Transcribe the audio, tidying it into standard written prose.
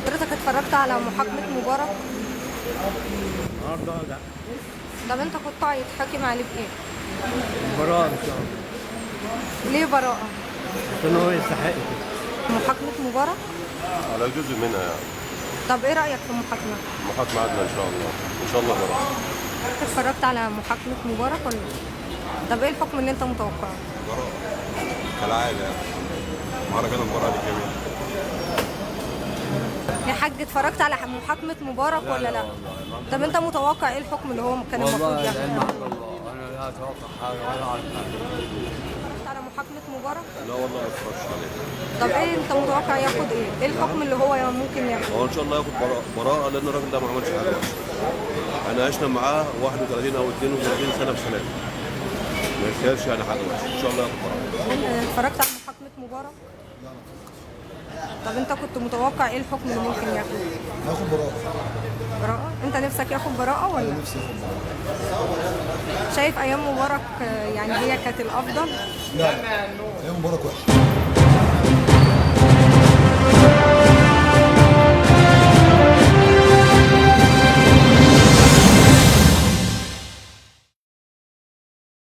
حضرتك اتفرجت على محاكمة مبارك؟ النهارده لا. طب انت كنت هيتحاكم عليه بايه؟ براءة ان شاء الله. ليه براءة؟ عشان هو يستحق كده. محاكمة مبارك؟ على جزء منها يعني. طب ايه رأيك في المحاكمة؟ المحاكمة عادلة إن شاء الله، إن شاء الله براءة. انت اتفرجت على محاكمة مبارك ولا لا؟ طب ايه الحكم اللي انت متوقعه؟ براءة كالعادة يعني. مهرجان البراءة للجميع. يا حاج اتفرجت على محاكمة مبارك ولا لا؟ طب انت متوقع ايه الحكم اللي هو كان المفروض والله ياخده؟ العلم عند الله، انا لا اتوقع حاجه ولا اعرف حاجه. اتفرجت على محاكمة مبارك؟ لا والله ما اتفرجتش عليه. طب ايه انت متوقع ياخد ايه؟ ايه الحكم اللي هو ممكن ياخده؟ هو إن شاء الله ياخد براءة لأن الراجل ده ما عملش حاجة وحشة. احنا عشنا معاه 31 أو 32 سنة بسلام. ما يستاهلش يعني حاجة وحشة، إن شاء الله ياخد براءة. انت اتفرجت على محاكمة مبارك؟ طب انت كنت متوقع ايه الحكم اللي ممكن ياخده؟ هاخد براءة. براءة؟ انت نفسك ياخد براءة ولا؟ نفسي اخد براءة. شايف ايام مبارك يعني هي كانت الافضل؟ لا، ايام مبارك وحش.